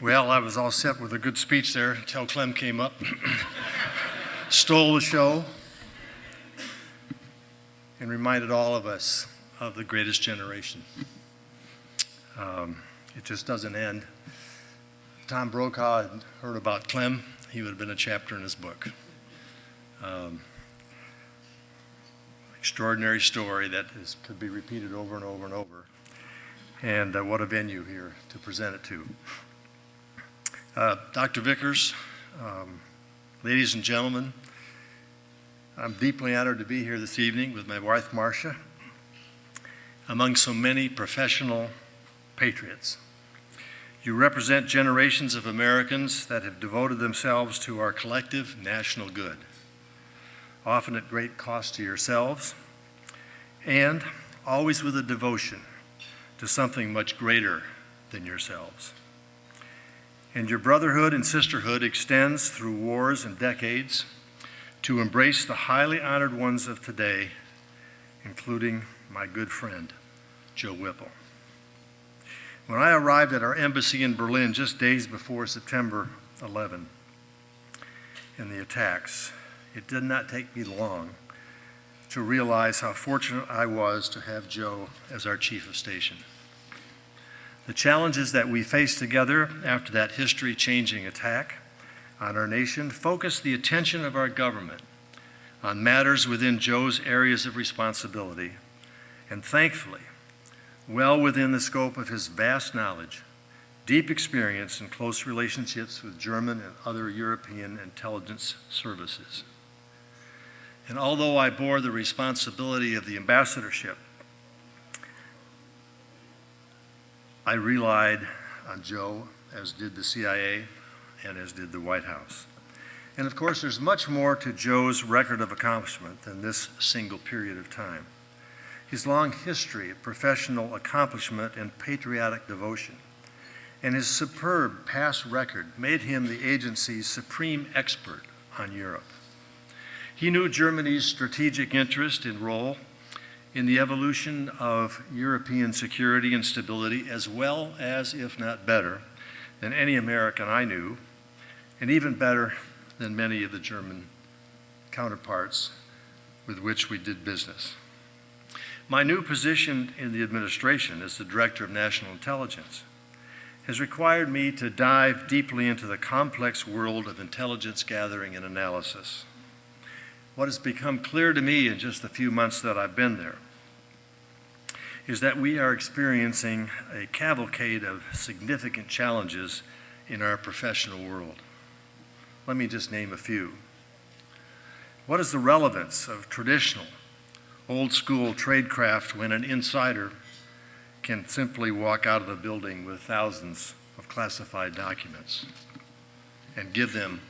Well, I was all set with a good speech there until Clem came up, stole the show, and reminded all of us of the greatest generation. It just doesn't end. If Tom Brokaw had heard about Clem, he would have been a chapter in his book. Extraordinary story that could be repeated over and over and over. And what a venue here to present it to. Dr. Vickers, ladies and gentlemen, I'm deeply honored to be here this evening with my wife, Marcia, among so many professional patriots. You represent generations of Americans that have devoted themselves to our collective national good, often at great cost to yourselves, and always with a devotion to something much greater than yourselves. And your brotherhood and sisterhood extends through wars and decades to embrace the highly honored ones of today, including my good friend, Joe Whipple. When I arrived at our embassy in Berlin just days before September 11 and the attacks, it did not take me long to realize how fortunate I was to have Joe as our chief of station. The challenges that we faced together after that history-changing attack on our nation focused the attention of our government on matters within Joe's areas of responsibility, and thankfully, well within the scope of his vast knowledge, deep experience, and close relationships with German and other European intelligence services. And although I bore the responsibility of the ambassadorship, I relied on Joe, as did the CIA, and as did the White House. And of course, there's much more to Joe's record of accomplishment than this single period of time. His long history of professional accomplishment and patriotic devotion, and his superb past record made him the agency's supreme expert on Europe. He knew Germany's strategic interest and role in the evolution of European security and stability as well as, if not better, than any American I knew, and even better than many of the German counterparts with which we did business. My new position in the administration as the Director of National Intelligence has required me to dive deeply into the complex world of intelligence gathering and analysis. What has become clear to me in just the few months that I've been there is that we are experiencing a cavalcade of significant challenges in our professional world. Let me just name a few. What is the relevance of traditional, old-school tradecraft when an insider can simply walk out of the building with thousands of classified documents and give them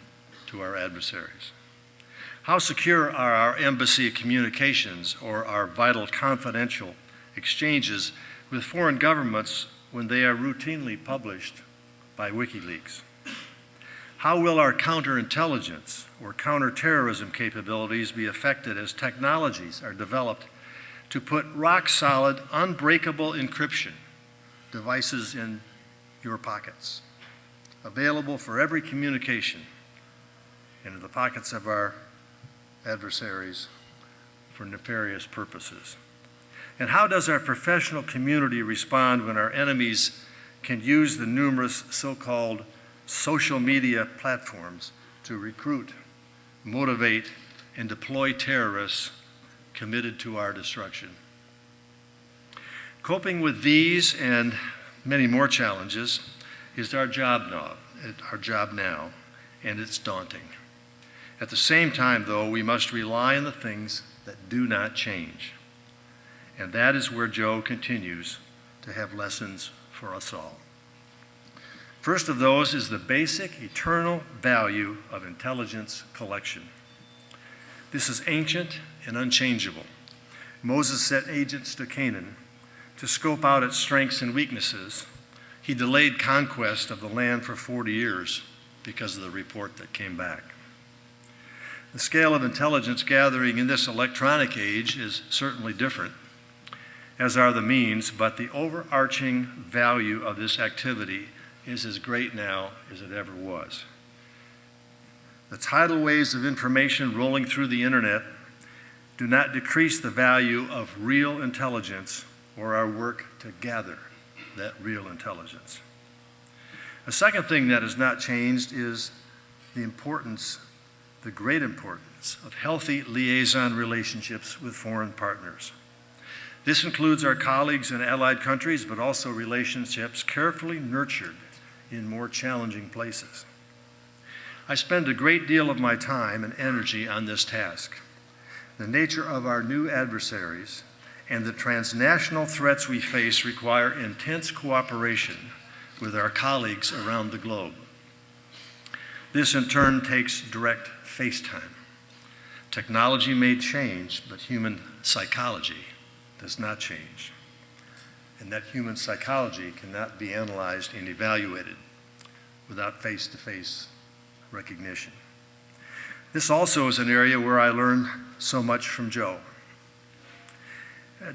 to our adversaries? How secure are our embassy communications or our vital confidential exchanges with foreign governments when they are routinely published by WikiLeaks? How will our counterintelligence or counterterrorism capabilities be affected as technologies are developed to put rock-solid, unbreakable encryption devices in your pockets, available for every communication into the pockets of our adversaries for nefarious purposes? And how does our professional community respond when our enemies can use the numerous so-called social media platforms to recruit, motivate, and deploy terrorists committed to our destruction? Coping with these and many more challenges is our job now, and it's daunting. At the same time, though, we must rely on the things that do not change. And that is where Joe continues to have lessons for us all. First of those is the basic eternal value of intelligence collection. This is ancient and unchangeable. Moses sent agents to Canaan to scope out its strengths and weaknesses. He delayed conquest of the land for 40 years because of the report that came back. The scale of intelligence gathering in this electronic age is certainly different, as are the means, but the overarching value of this activity is as great now as it ever was. The tidal waves of information rolling through the internet do not decrease the value of real intelligence or our work to gather that real intelligence. A second thing that has not changed is the great importance of healthy liaison relationships with foreign partners. This includes our colleagues in allied countries, but also relationships carefully nurtured in more challenging places. I spend a great deal of my time and energy on this task. The nature of our new adversaries and the transnational threats we face require intense cooperation with our colleagues around the globe. This in turn takes direct face time. Technology may change, but human psychology does not change. And that human psychology cannot be analyzed and evaluated without face-to-face recognition. This also is an area where I learned so much from Joe.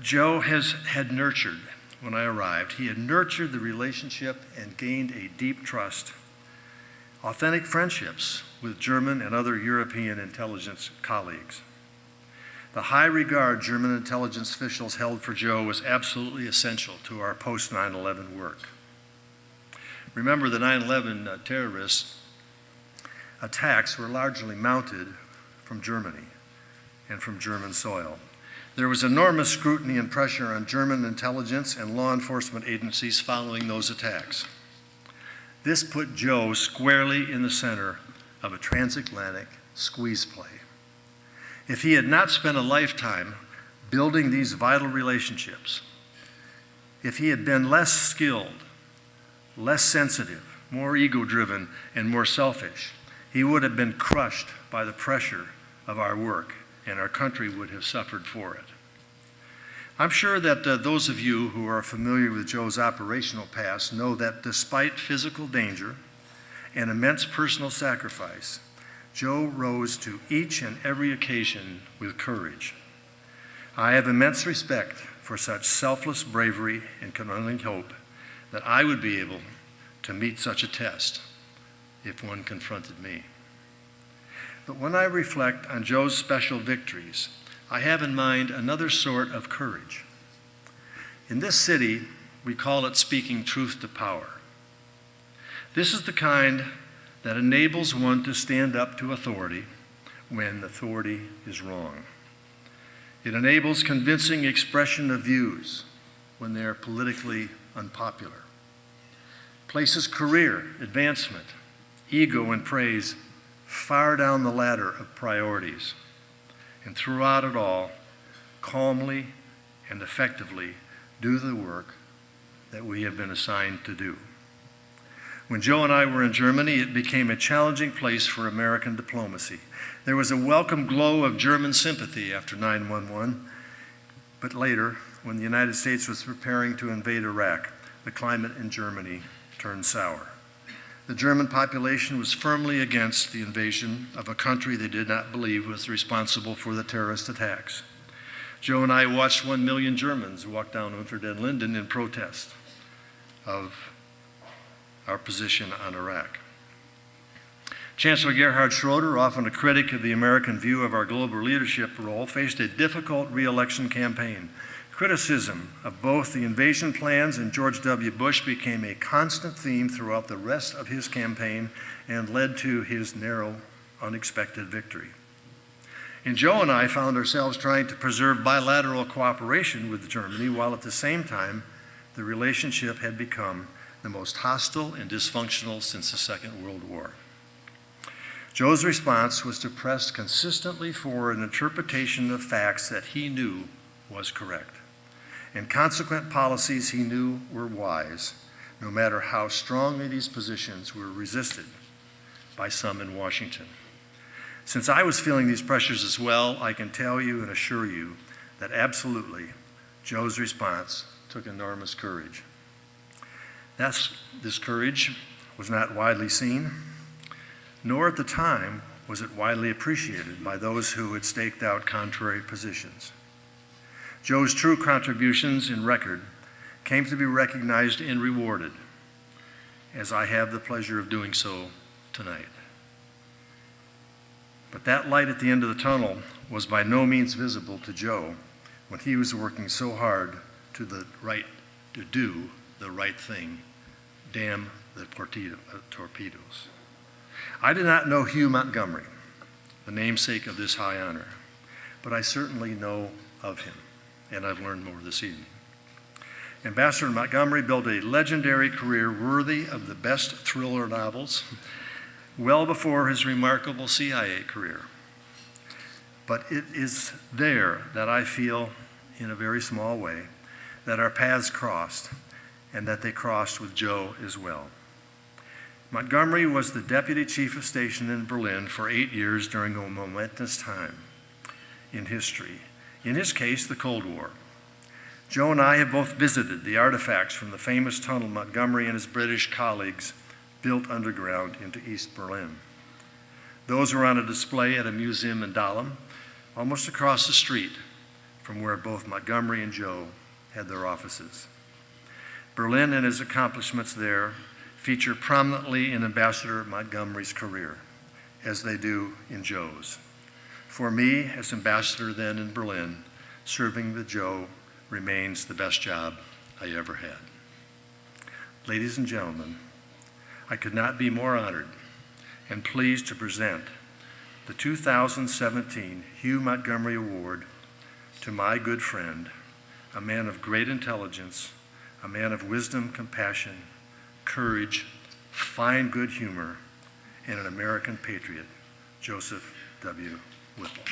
Joe had nurtured, when I arrived, he had nurtured the relationship and gained a deep trust, authentic friendships with German and other European intelligence colleagues. The high regard German intelligence officials held for Joe was absolutely essential to our post-9/11 work. Remember, the 9/11 terrorist attacks were largely mounted from Germany and from German soil. There was enormous scrutiny and pressure on German intelligence and law enforcement agencies following those attacks. This put Joe squarely in the center of a transatlantic squeeze play. If he had not spent a lifetime building these vital relationships, if he had been less skilled, less sensitive, more ego-driven, and more selfish, he would have been crushed by the pressure of our work, and our country would have suffered for it. I'm sure that those of you who are familiar with Joe's operational past know that despite physical danger and immense personal sacrifice, Joe rose to each and every occasion with courage. I have immense respect for such selfless bravery and can only hope that I would be able to meet such a test if one confronted me. But when I reflect on Joe's special victories, I have in mind another sort of courage. In this city, we call it speaking truth to power. This is the kind that enables one to stand up to authority when authority is wrong. It enables convincing expression of views when they are politically unpopular. Places career, advancement, ego, and praise far down the ladder of priorities. And throughout it all, calmly and effectively do the work that we have been assigned to do. When Joe and I were in Germany, it became a challenging place for American diplomacy. There was a welcome glow of German sympathy after 9/11, but later, when the United States was preparing to invade Iraq, the climate in Germany turned sour. The German population was firmly against the invasion of a country they did not believe was responsible for the terrorist attacks. Joe and I watched 1 million Germans walk down Unter den Linden in protest of our position on Iraq. Chancellor Gerhard Schroeder, often a critic of the American view of our global leadership role, faced a difficult re-election campaign. Criticism of both the invasion plans and George W. Bush became a constant theme throughout the rest of his campaign and led to his narrow, unexpected victory. And Joe and I found ourselves trying to preserve bilateral cooperation with Germany, while at the same time, the relationship had become the most hostile and dysfunctional since the Second World War. Joe's response was to press consistently for an interpretation of facts that he knew was correct, and consequent policies he knew were wise, no matter how strongly these positions were resisted by some in Washington. Since I was feeling these pressures as well, I can tell you and assure you that absolutely Joe's response took enormous courage. This courage was not widely seen, nor at the time was it widely appreciated by those who had staked out contrary positions. Joe's true contributions in record came to be recognized and rewarded. as I have the pleasure of doing so tonight. But that light at the end of the tunnel was by no means visible to Joe when he was working so hard to do the right thing, damn the torpedoes. I did not know Hugh Montgomery, the namesake of this high honor, but I certainly know of him, and I've learned more this evening. Ambassador Montgomery built a legendary career worthy of the best thriller novels well before his remarkable CIA career. But it is there that I feel, in a very small way, that our paths crossed, and that they crossed with Joe as well. Montgomery was the deputy chief of station in Berlin for 8 years during a momentous time in history. In his case, the Cold War. Joe and I have both visited the artifacts from the famous tunnel Montgomery and his British colleagues built underground into East Berlin. Those were on a display at a museum in Dahlem, almost across the street from where both Montgomery and Joe had their offices. Berlin and his accomplishments there feature prominently in Ambassador Montgomery's career, as they do in Joe's. For me, as ambassador then in Berlin, serving with Joe remains the best job I ever had. Ladies and gentlemen, I could not be more honored and pleased to present the 2017 Hugh Montgomery Award to my good friend, a man of great intelligence, a man of wisdom, compassion, courage, fine good humor, and an American patriot, Joseph W. Whipple.